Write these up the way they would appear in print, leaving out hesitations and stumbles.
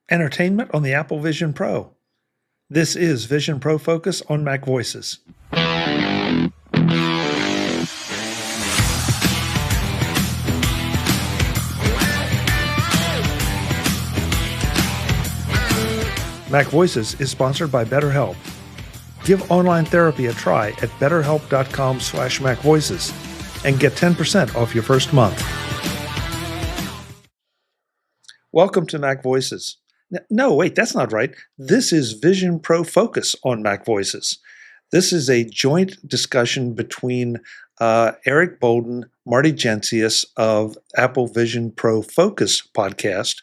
Entertainment on the Apple Vision Pro. This is Vision Pro Focus on MacVoices. MacVoices is sponsored by BetterHelp. Give online therapy a try at betterhelp.com/MacVoices and get 10% off your first month. Welcome to MacVoices. No, wait, that's not right. This is Vision Pro Focus on MacVoices. This is a joint discussion between Eric Bolden, Marty Jencius of Apple Vision Pro Focus podcast,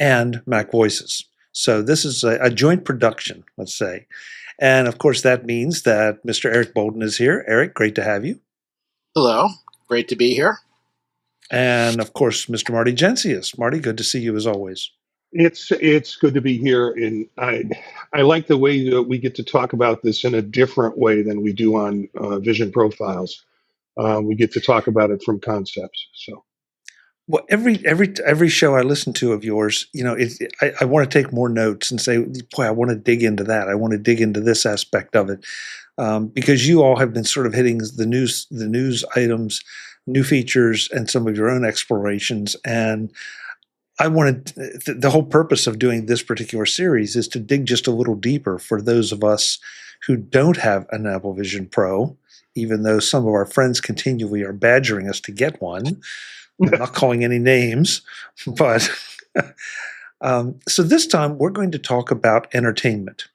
and MacVoices. So this is a joint production, let's say. And of course, that means that Mr. Eric Bolden is here. Eric, great to have you. Hello, great to be here. And of course, Mr. Marty Jencius. Marty, good to see you as always. It's good to be here, and I like the way that we get to talk about this in a different way than we do on Vision Profiles. We get to talk about it from concepts. So, well, every show I listen to of yours, you know, I want to take more notes and say, boy, I want to dig into that. I want to dig into this aspect of it, because you all have been sort of hitting the news items, new features, and some of your own explorations. And I wanted the whole purpose of doing this particular series is to dig just a little deeper for those of us who don't have an Apple Vision Pro, even though some of our friends continually are badgering us to get one. I'm not calling any names, but so this time we're going to talk about entertainment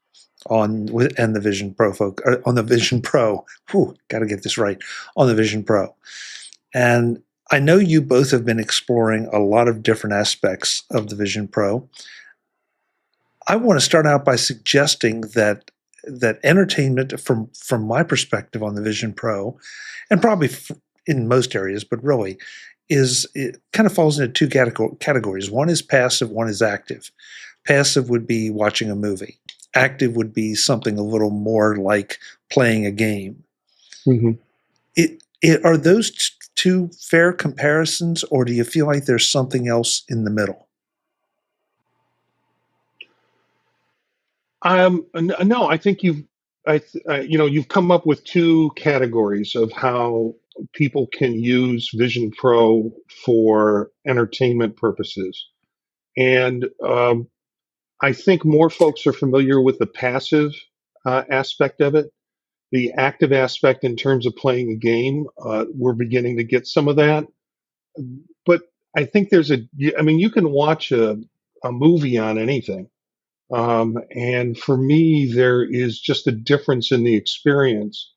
on the Vision Pro on the Vision Pro. Got to get this right, on the Vision Pro. And I know you both have been exploring a lot of different aspects of the Vision Pro. I want to start out by suggesting that entertainment, from my perspective on the Vision Pro, and probably in most areas, but really, it kind of falls into two categories. One is passive, one is active. Passive would be watching a movie. Active would be something a little more like playing a game. Mm-hmm. Are those two fair comparisons, or do you feel like there's something else in the middle? No, I think you've come up with two categories of how people can use Vision Pro for entertainment purposes, and I think more folks are familiar with the passive aspect of it. The active aspect in terms of playing a game, we're beginning to get some of that. But I think you can watch a movie on anything. And for me, there is just a difference in the experience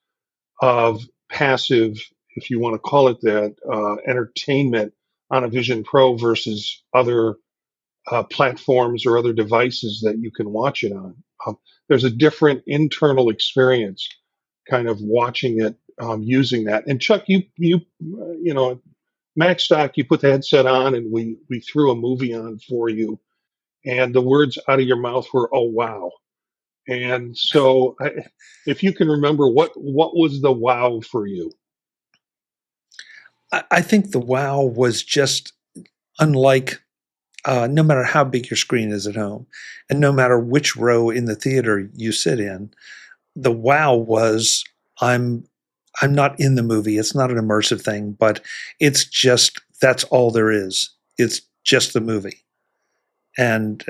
of passive, if you want to call it that, entertainment on a Vision Pro versus other platforms or other devices that you can watch it on. There's a different internal experience kind of watching it, using that. And Chuck, you Mac Stock, you put the headset on and we threw a movie on for you, and the words out of your mouth were, "Oh, wow." And so if you can remember, what was the wow for you? I think the wow was just unlike, no matter how big your screen is at home, and no matter which row in the theater you sit in, the wow was, I'm not in the movie. It's not an immersive thing, but it's just, that's all there is. It's just the movie. And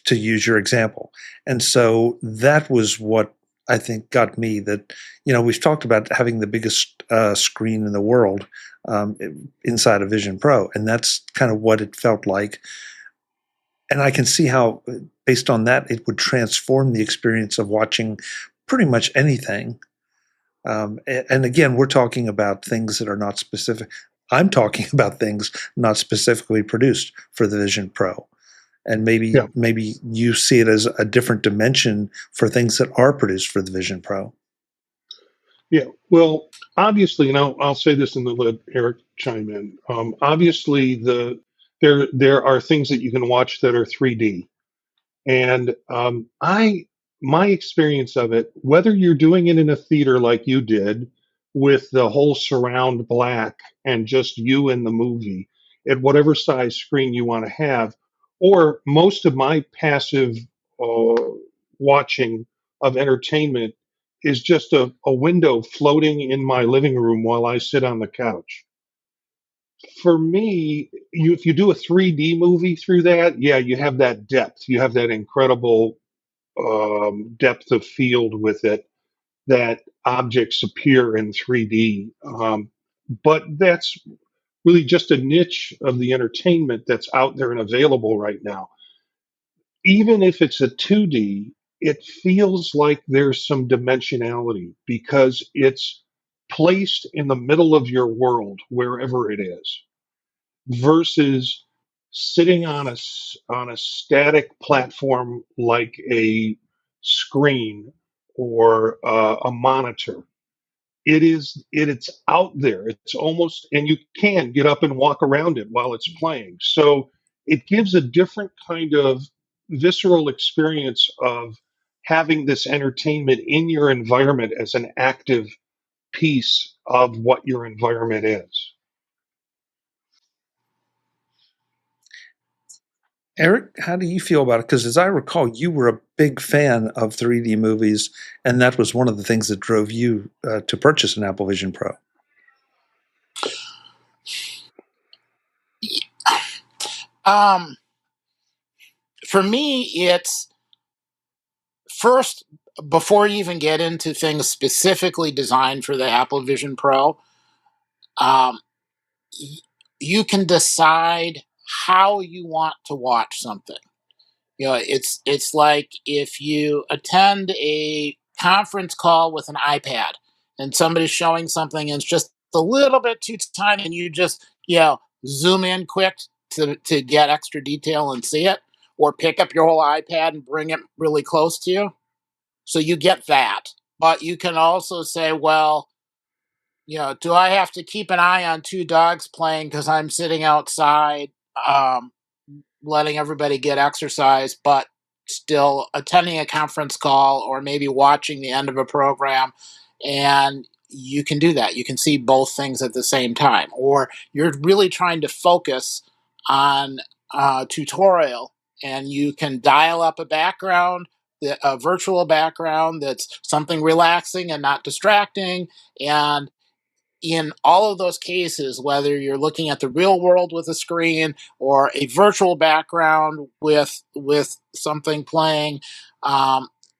to use your example. And so that was what I think got me, that, we've talked about having the biggest screen in the world inside a Vision Pro, and that's kind of what it felt like. And I can see how, based on that, it would transform the experience of watching pretty much anything. And again, we're talking about things that are not specific. I'm talking about things not specifically produced for the Vision Pro. And maybe you see it as a different dimension for things that are produced for the Vision Pro. Yeah, well, obviously, I'll say this and then let Eric chime in. Obviously, there are things that you can watch that are 3D, and my experience of it, whether you're doing it in a theater like you did, with the whole surround black and just you in the movie at whatever size screen you want to have, or most of my passive uh, watching of entertainment is just a window floating in my living room while I sit on the couch. For me, if you do a 3D movie through that, yeah, you have that depth. You have that incredible depth of field with it, that objects appear in 3D. But that's really just a niche of the entertainment that's out there and available right now. Even if it's a 2D, it feels like there's some dimensionality because it's placed in the middle of your world, wherever it is, versus sitting on a static platform like a screen or a monitor. It's out there. It's almost, and you can get up and walk around it while it's playing. So it gives a different kind of visceral experience of having this entertainment in your environment as an active piece of what your environment is. Eric, how do you feel about it? Because as I recall, you were a big fan of 3D movies, and that was one of the things that drove you to purchase an Apple Vision Pro. For me, it's first, before you even get into things specifically designed for the Apple Vision Pro, um, you can decide how you want to watch something. It's like if you attend a conference call with an iPad and somebody's showing something and it's just a little bit too tiny, and you just zoom in quick to get extra detail and see it, or pick up your whole iPad and bring it really close to you. So you get that. But you can also say, well, do I have to keep an eye on two dogs playing because I'm sitting outside, letting everybody get exercise, but still attending a conference call or maybe watching the end of a program? And you can do that. You can see both things at the same time. Or you're really trying to focus on a tutorial, and you can dial up a background, a virtual background that's something relaxing and not distracting. And in all of those cases, whether you're looking at the real world with a screen or a virtual background with something playing,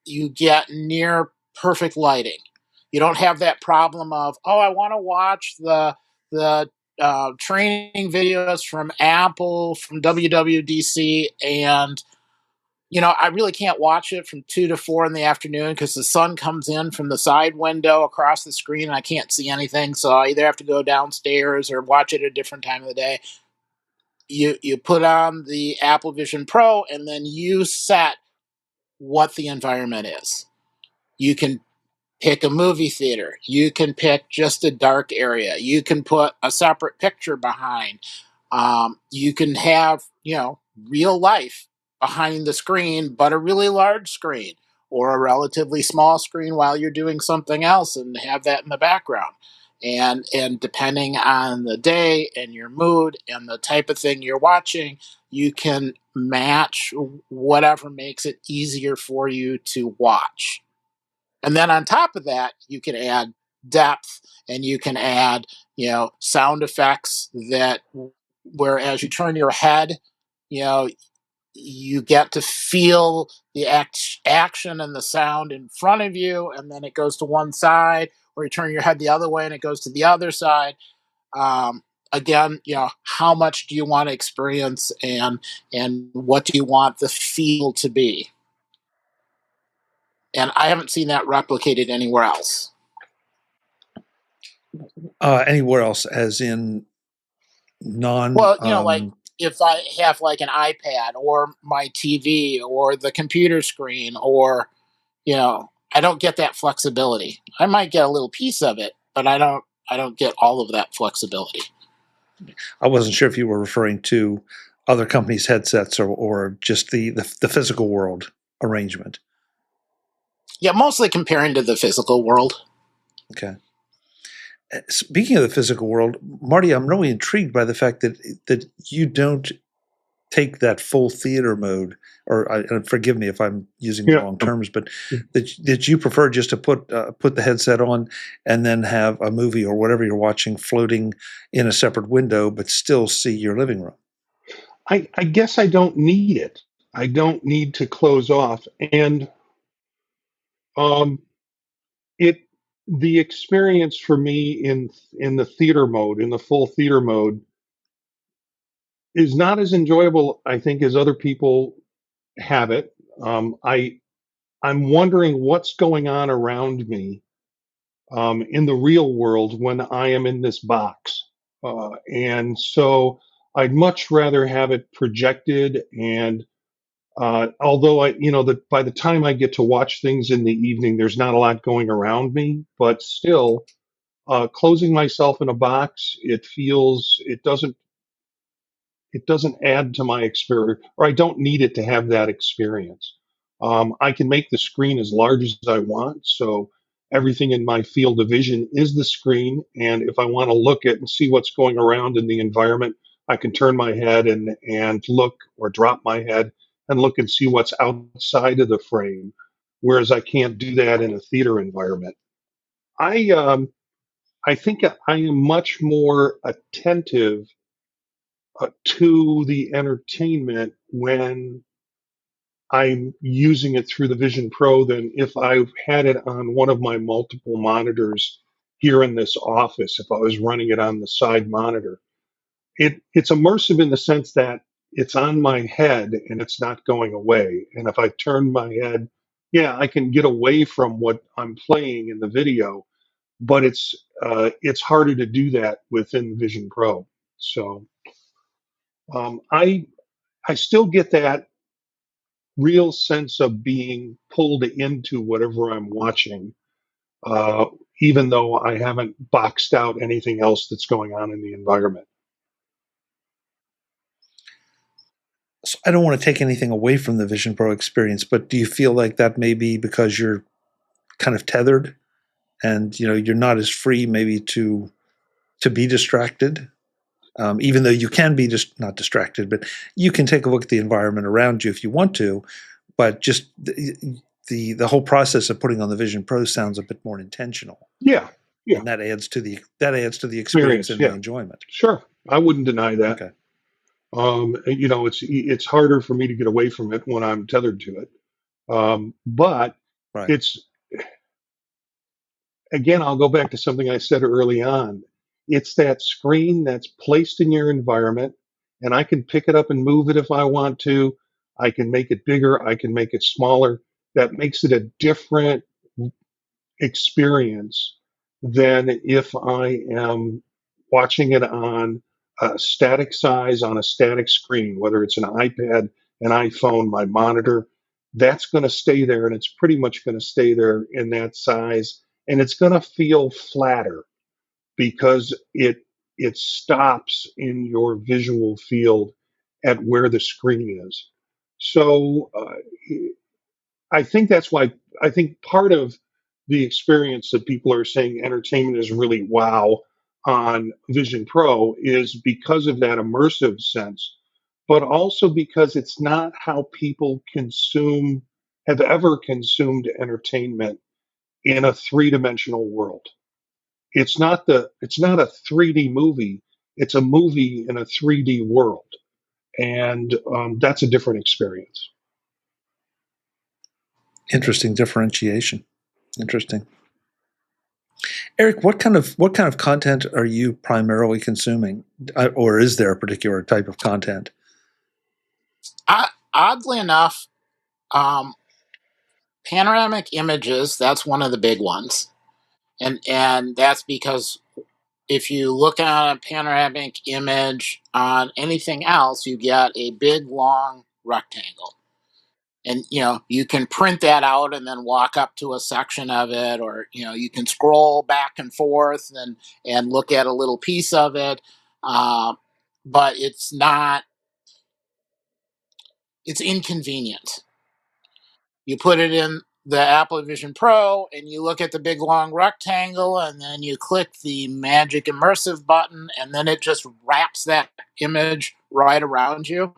you get near perfect lighting. You don't have that problem of, oh, I want to watch the training videos from Apple, from WWDC, and I really can't watch it from 2 to 4 in the afternoon because the sun comes in from the side window across the screen and I can't see anything. So I either have to go downstairs or watch it at a different time of the day. You put on the Apple Vision Pro, and then you set what the environment is. You can pick a movie theater. You can pick just a dark area. You can put a separate picture behind. You can have, real life behind the screen, but a really large screen, or a relatively small screen while you're doing something else, and have that in the background. And depending on the day and your mood and the type of thing you're watching, you can match whatever makes it easier for you to watch. And then on top of that, you can add depth, and you can add, sound effects that, whereas you turn your head, you get to feel the action and the sound in front of you, and then it goes to one side, or you turn your head the other way and it goes to the other side. Again, how much do you want to experience, and what do you want the feel to be? And I haven't seen that replicated anywhere else. Anywhere else, as in non? Well, like if I have like an iPad or my TV or the computer screen, or I don't get that flexibility. I might get a little piece of it, but I don't get all of that flexibility. I wasn't sure if you were referring to other companies' headsets or just the physical world arrangement. Yeah, mostly comparing to the physical world. Okay. Speaking of the physical world, Marty, I'm really intrigued by the fact that you don't take that full theater mode, or and forgive me if I'm using the wrong terms, but that you prefer just to put the headset on and then have a movie or whatever you're watching floating in a separate window, but still see your living room. I guess I don't need it. I don't need to close off, and um, it the experience for me in the theater mode, in the full theater mode, is not as enjoyable, I think, as other people have it. I'm wondering what's going on around me in the real world when I am in this box, and so I'd much rather have it projected. And although that by the time I get to watch things in the evening, there's not a lot going around me, but still, closing myself in a box, it doesn't add to my experience, or I don't need it to have that experience. I can make the screen as large as I want, so everything in my field of vision is the screen. And if I want to look at and see what's going around in the environment, I can turn my head and look, or drop my head and look and see what's outside of the frame. Whereas I can't do that in a theater environment. I think I am much more attentive to the entertainment when I'm using it through the Vision Pro than if I've had it on one of my multiple monitors here in this office, if I was running it on the side monitor. It's immersive in the sense that it's on my head and it's not going away. And if I turn my head, yeah, I can get away from what I'm playing in the video, but it's harder to do that within Vision Pro. So I still get that real sense of being pulled into whatever I'm watching, uh, even though I haven't boxed out anything else that's going on in the environment. So I don't want to take anything away from the Vision Pro experience, but do you feel like that may be because you're kind of tethered and you're not as free maybe to be distracted? Even though you can be just not distracted, but you can take a look at the environment around you if you want to, but just the whole process of putting on the Vision Pro sounds a bit more intentional. Yeah, yeah. And that adds to the experience and the enjoyment. Sure, I wouldn't deny that. Okay. It's harder for me to get away from it when I'm tethered to it. But right. It's, again, I'll go back to something I said early on. It's that screen that's placed in your environment, and I can pick it up and move it if I want to. I can make it bigger. I can make it smaller. That makes it a different experience than if I am watching it on a static size on a static screen, whether it's an iPad, an iPhone, my monitor. That's going to stay there, and it's pretty much going to stay there in that size, and it's going to feel flatter because it stops in your visual field at where the screen is. So I think that's why I think part of the experience that people are saying entertainment is really wow on Vision Pro is because of that immersive sense, but also because it's not how people have ever consumed entertainment in a three-dimensional world. It's not a 3D movie. It's a movie in a 3D world, and that's a different experience. Interesting differentiation. Interesting. Eric, what kind of content are you primarily consuming, or is there a particular type of content? Oddly enough, panoramic images, that's one of the big ones. And that's because if you look at a panoramic image on anything else, you get a big, long rectangle. And, you can print that out and then walk up to a section of it, or, you can scroll back and forth and look at a little piece of it. But it's inconvenient. You put it in the Apple Vision Pro and you look at the big long rectangle, and then you click the magic immersive button, and then it just wraps that image right around you.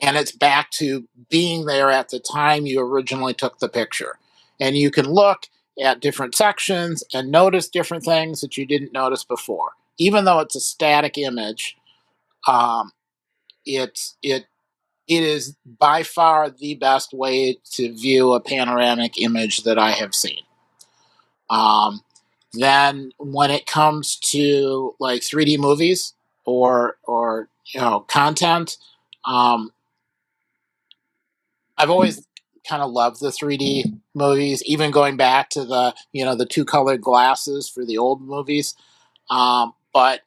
And it's back to being there at the time you originally took the picture. And you can look at different sections and notice different things that you didn't notice before. Even though it's a static image, it is by far the best way to view a panoramic image that I have seen. Then when it comes to like 3D movies or content, I've always kind of loved the 3D movies, even going back to the two colored glasses for the old movies. But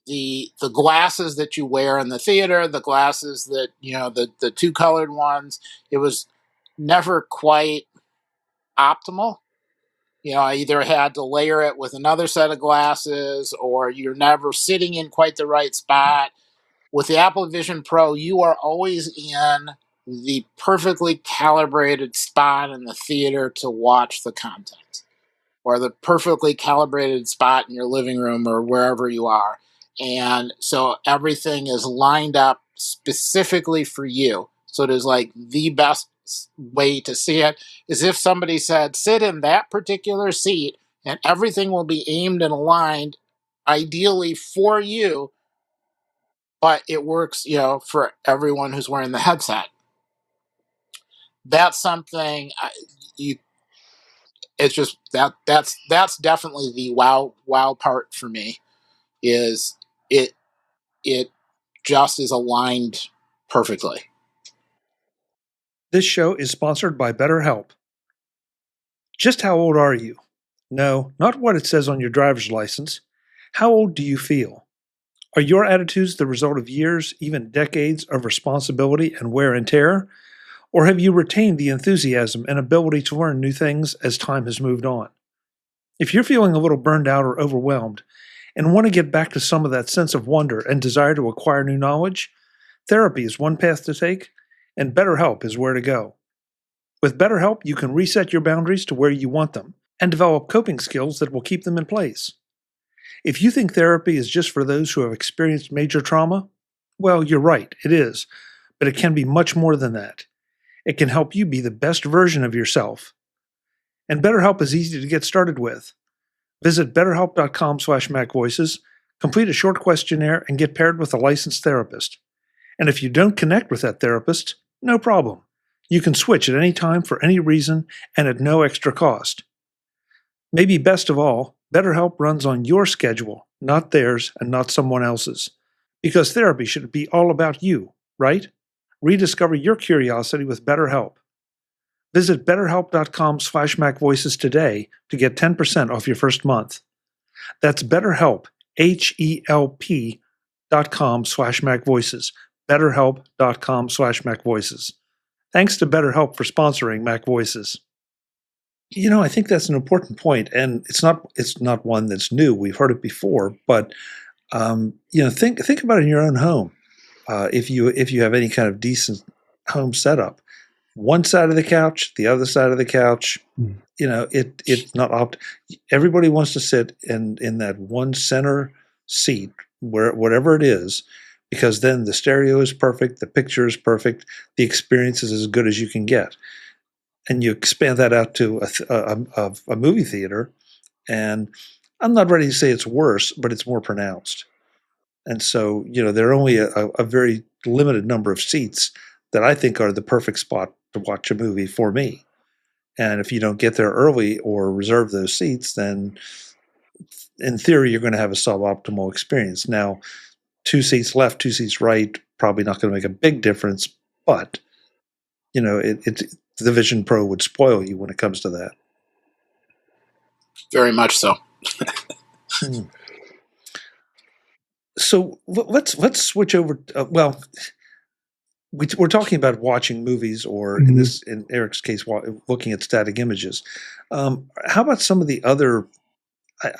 the glasses that you wear in the theater, the glasses that the two colored ones, it was never quite optimal. I either had to layer it with another set of glasses, or you're never sitting in quite the right spot. With the Apple Vision Pro, you are always in the perfectly calibrated spot in the theater to watch the content, or the perfectly calibrated spot in your living room or wherever you are. And so everything is lined up specifically for you. So it is like the best way to see it is if somebody said, sit in that particular seat and everything will be aimed and aligned ideally for you, but it works, for everyone who's wearing the headset. That's something it's just that's definitely the wow part for me, is it just is aligned perfectly. This show is sponsored by BetterHelp. Just how old are you? No, not what it says on your driver's license. How old do you feel? Are your attitudes the result of years, even decades, of responsibility and wear and tear? Or have you retained the enthusiasm and ability to learn new things as time has moved on? If you're feeling a little burned out or overwhelmed and want to get back to some of that sense of wonder and desire to acquire new knowledge, therapy is one path to take, and BetterHelp is where to go. With BetterHelp, you can reset your boundaries to where you want them and develop coping skills that will keep them in place. If you think therapy is just for those who have experienced major trauma, well, you're right, it is, but it can be much more than that. It can help you be the best version of yourself. And BetterHelp is easy to get started with. Visit betterhelp.com/MacVoices, complete a short questionnaire, and get paired with a licensed therapist. And if you don't connect with that therapist, no problem. You can switch at any time for any reason and at no extra cost. Maybe best of all, BetterHelp runs on your schedule, not theirs and not someone else's. Because therapy should be all about you, right? Rediscover your curiosity with BetterHelp. Visit betterhelp.com/MacVoices today to get 10% off your first month. That's BetterHelp, HELP.com/MacVoices, betterhelp.com/MacVoices. Thanks to BetterHelp for sponsoring MacVoices. I think that's an important point, and it's not one that's new. We've heard it before, but think about it in your own home. If you have any kind of decent home setup, one side of the couch, the other side of the couch, it's not everybody wants to sit in that one center seat, whatever it is, because then the stereo is perfect, the picture is perfect, the experience is as good as you can get. And you expand that out to a movie theater, and I'm not ready to say it's worse, but it's more pronounced. And so, there are only a very limited number of seats that I think are the perfect spot to watch a movie for me. And if you don't get there early or reserve those seats, then in theory, you're going to have a suboptimal experience. Now, 2 seats left, 2 seats right, probably not going to make a big difference, but the Vision Pro would spoil you when it comes to that. Very much so. So let's switch over. We're talking about watching movies, or in Eric's case, looking at static images. How about some of the other,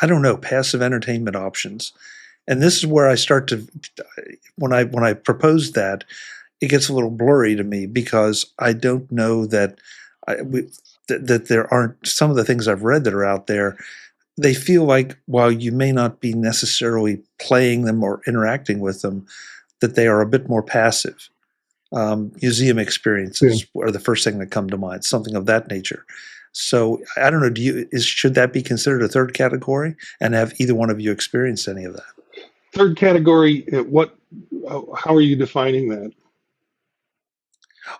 I don't know, passive entertainment options? And this is where I start to, when I propose that, it gets a little blurry to me, because I don't know that that there aren't some of the things I've read that are out there. They feel like, while you may not be necessarily playing them or interacting with them, that they are a bit more passive. Museum experiences are the first thing that come to mind, something of that nature. So I don't know. Should that be considered a third category? And have either one of you experienced any of that? Third category. How are you defining that?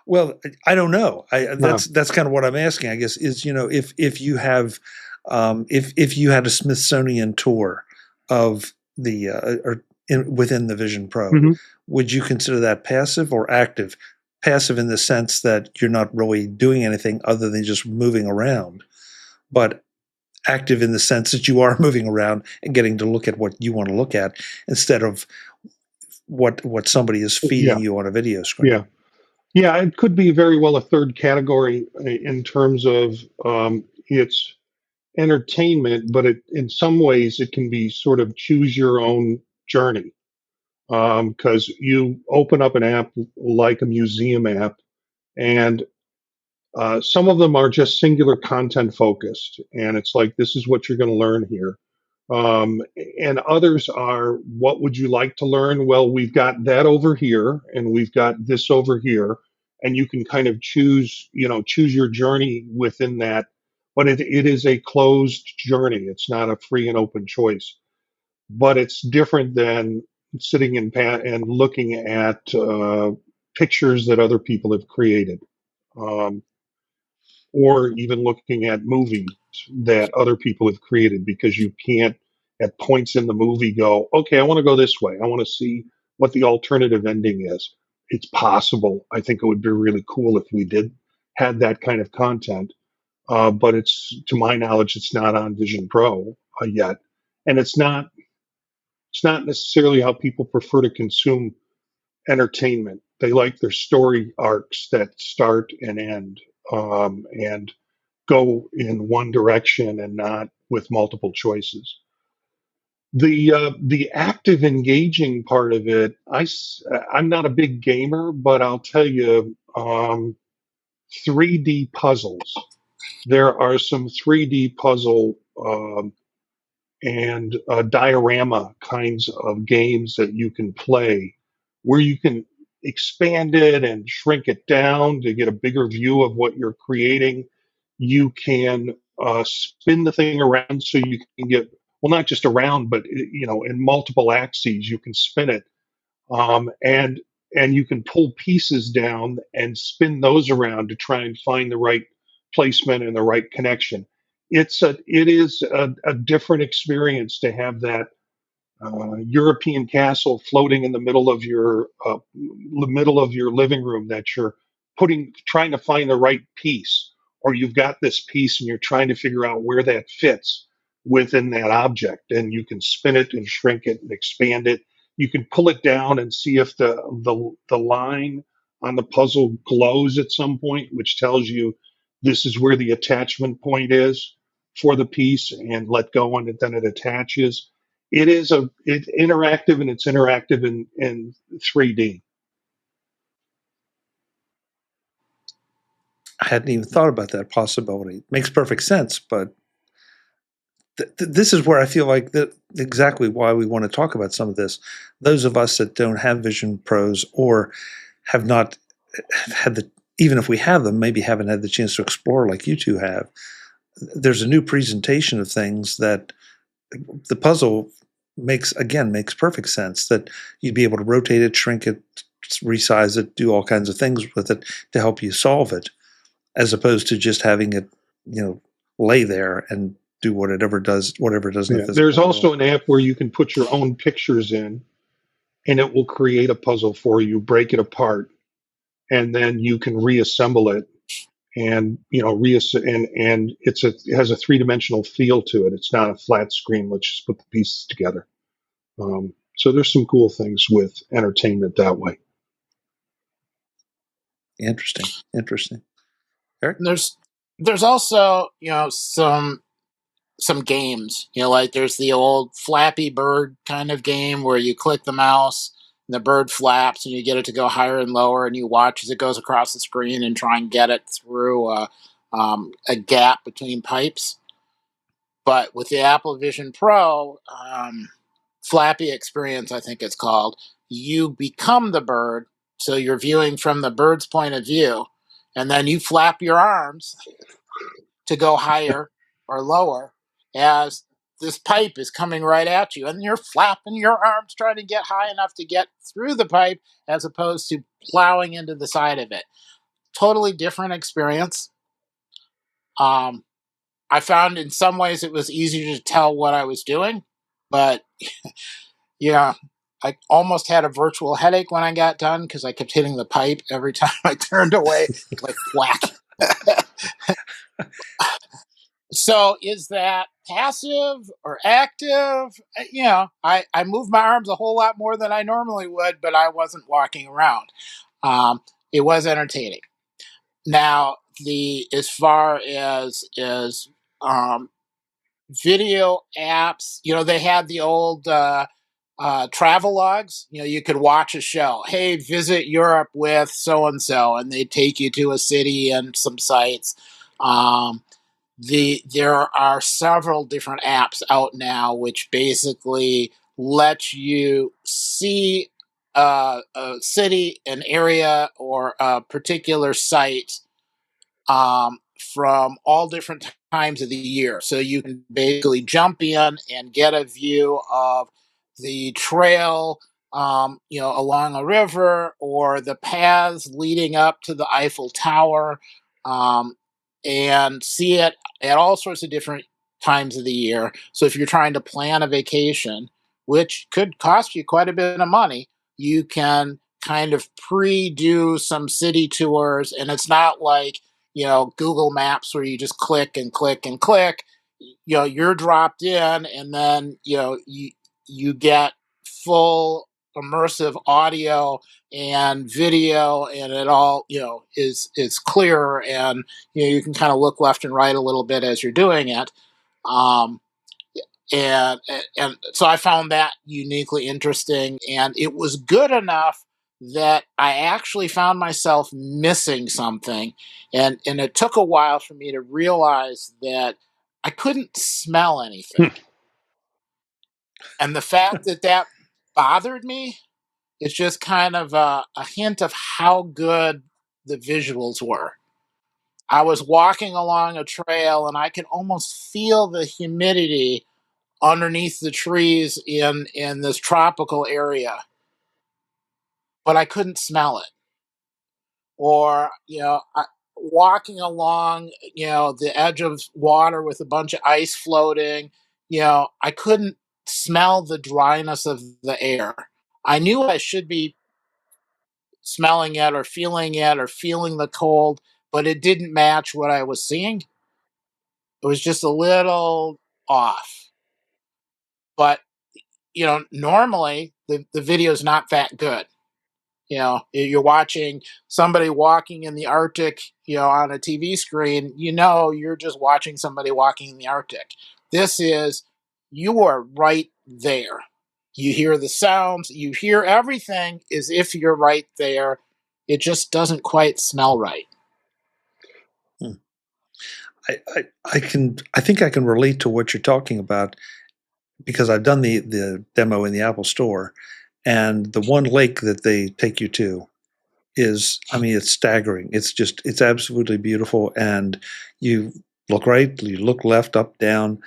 Well, I don't know. No. That's kind of what I'm asking. I guess is if you have if you had a Smithsonian tour of the within the Vision Pro, Mm-hmm. would you consider that passive or active? Passive in the sense that you're not really doing anything other than just moving around, but active in the sense that you are moving around and getting to look at what you want to look at instead of what somebody is feeding you on a video screen. Yeah. Yeah, it could be very well a third category in terms of its entertainment, but in some ways it can be sort of choose your own journey. Because you open up an app like a museum app, and some of them are just singular content focused, and it's like, this is what you're going to learn here. And others are, what would you like to learn? Well, we've got that over here, and we've got this over here, and you can kind of choose your journey within that. But it is a closed journey. It's not a free and open choice. But it's different than sitting and looking at pictures that other people have created. Or even looking at movies that other people have created, because you can't at points in the movie go, okay, I want to go this way. I want to see what the alternative ending is. It's possible. I think it would be really cool if we had that kind of content. But to my knowledge, it's not on Vision Pro yet. And it's not necessarily how people prefer to consume entertainment. They like their story arcs that start and end. And go in one direction and not with multiple choices. The active engaging part of it, I'm not a big gamer, but I'll tell you, 3D puzzles. There are some 3D puzzle and diorama kinds of games that you can play, where you can expand it and shrink it down to get a bigger view of what you're creating. You can spin the thing around so you can get, well, not just around, but in multiple axes you can spin it, and you can pull pieces down and spin those around to try and find the right placement and the right connection. It is a different experience to have that European castle floating in the middle of your living room that you're trying to find the right piece, or you've got this piece and you're trying to figure out where that fits within that object, and you can spin it and shrink it and expand it. You can pull it down and see if the line on the puzzle glows at some point, which tells you this is where the attachment point is for the piece, and let go, and then it attaches. It's interactive, and it's interactive in 3D. I hadn't even thought about that possibility. It makes perfect sense, but this is where I feel like exactly why we want to talk about some of this. Those of us that don't have Vision Pros, or have not had even if we have them, maybe haven't had the chance to explore like you two have. There's a new presentation of things that the puzzle makes perfect sense, that you'd be able to rotate it, shrink it, resize it, do all kinds of things with it to help you solve it, as opposed to just having it, lay there and do whatever it does. Yeah. There's also an app where you can put your own pictures in, and it will create a puzzle for you, break it apart, and then you can reassemble it. And and it has a 3-dimensional feel to it. It's not a flat screen. Let's just put the pieces together. So there's some cool things with entertainment that way. Interesting. Eric? There's also some games, like there's the old Flappy Bird kind of game where you click the mouse and the bird flaps and you get it to go higher and lower, and you watch as it goes across the screen and try and get it through a gap between pipes. But with the Apple Vision Pro, Flappy Experience, I think it's called, you become the bird. So you're viewing from the bird's point of view, and then you flap your arms to go higher or lower as this pipe is coming right at you, and you're flapping your arms trying to get high enough to get through the pipe as opposed to plowing into the side of it. Totally different experience. I found in some ways it was easier to tell what I was doing, but yeah, I almost had a virtual headache when I got done because I kept hitting the pipe every time I turned away, like whack. So is that passive or active? I move my arms a whole lot more than I normally would, but I wasn't walking around. It was entertaining. Now, as far as video apps, they had the old travel logs. You could watch a show. Hey, visit Europe with so and so, and they take you to a city and some sites. There are several different apps out now which basically let you see a city, an area, or a particular site from all different times of the year. So you can basically jump in and get a view of the trail, along a river, or the paths leading up to the Eiffel Tower, and see it at all sorts of different times of the year. So if you're trying to plan a vacation, which could cost you quite a bit of money, you can kind of pre-do some city tours, and it's not like Google Maps where you just click and click and click. You're dropped in, and then you get full immersive audio and video, and it all is clearer, and you can kind of look left and right a little bit as you're doing it. And so I found that uniquely interesting, and it was good enough that I actually found myself missing something, and it took a while for me to realize that I couldn't smell anything. And the fact that bothered me is just kind of a hint of how good the visuals were. I was walking along a trail, and I could almost feel the humidity underneath the trees in this tropical area, but I couldn't smell it. Or walking along the edge of water with a bunch of ice floating, I couldn't smell the dryness of the air. I knew I should be smelling it or feeling the cold, but it didn't match what I was seeing. It was just a little off. But normally the video is not that good. You're watching somebody walking in the Arctic, on a TV screen, you're just watching somebody walking in the Arctic. This is, you are right there. You hear the sounds, you hear everything as if you're right there. It just doesn't quite smell right. I think I can relate to what you're talking about, because I've done the demo in the Apple Store, and the one lake that they take you to is, it's staggering. It's absolutely beautiful, and you look right, you look left, up, down,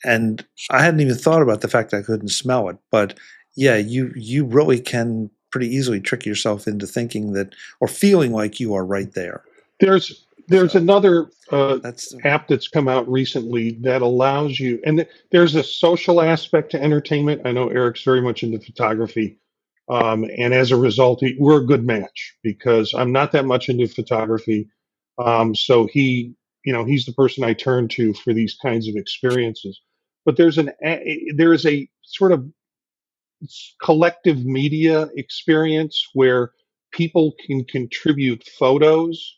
and I hadn't even thought about the fact that I couldn't smell it. But yeah, you really can pretty easily trick yourself into thinking that, or feeling like you are right there. There's another app that's come out recently that allows you, and there's a social aspect to entertainment. I know Eric's very much into photography, and as a result, we're a good match because I'm not that much into photography. So he's the person I turn to for these kinds of experiences. But there's a sort of collective media experience where people can contribute photos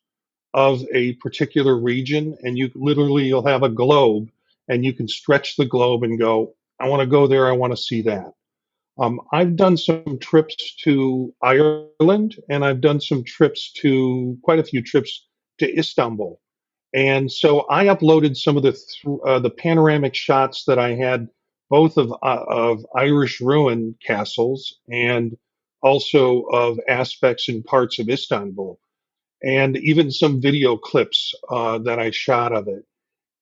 of a particular region, and you'll have a globe, and you can stretch the globe and go, I want to go there, I want to see that. I've done some trips to Ireland, and I've done quite a few trips to Istanbul. And so I uploaded some of the panoramic shots that I had, both of Irish ruin castles and also of aspects and parts of Istanbul, and even some video clips that I shot of it.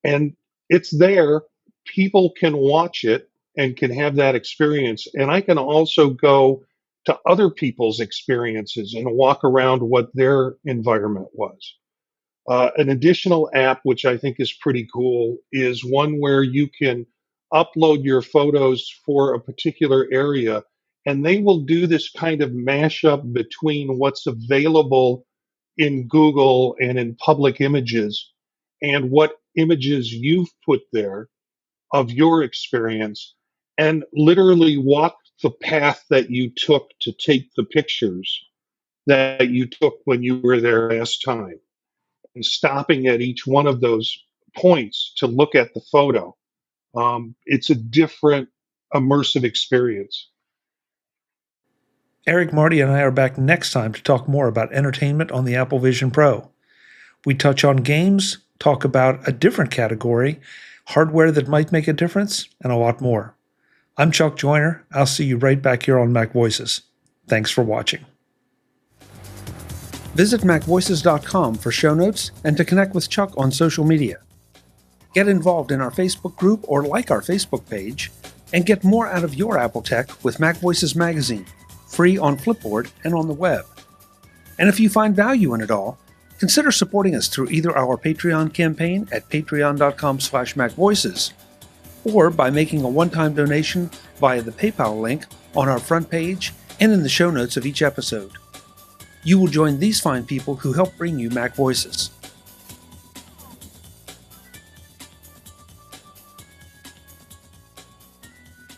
And it's there. People can watch it and can have that experience. And I can also go to other people's experiences and walk around what their environment was. An additional app, which I think is pretty cool, is one where you can upload your photos for a particular area, and they will do this kind of mashup between what's available in Google and in public images and what images you've put there of your experience, and literally walk the path that you took to take the pictures that you took when you were there last time, and stopping at each one of those points to look at the photo. It's a different immersive experience. Eric, Marty, and I are back next time to talk more about entertainment on the Apple Vision Pro. We touch on games, talk about a different category, hardware that might make a difference, and a lot more. I'm Chuck Joyner. I'll see you right back here on MacVoices. Thanks for watching. Visit MacVoices.com for show notes and to connect with Chuck on social media. Get involved in our Facebook group or like our Facebook page, and get more out of your Apple tech with MacVoices Magazine, free on Flipboard and on the web. And if you find value in it all, consider supporting us through either our Patreon campaign at patreon.com/MacVoices or by making a one-time donation via the PayPal link on our front page and in the show notes of each episode. You will join these fine people who help bring you MacVoices.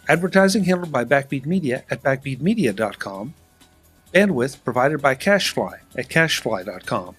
Advertising handled by Backbeat Media at backbeatmedia.com. Bandwidth provided by CacheFly at cachefly.com.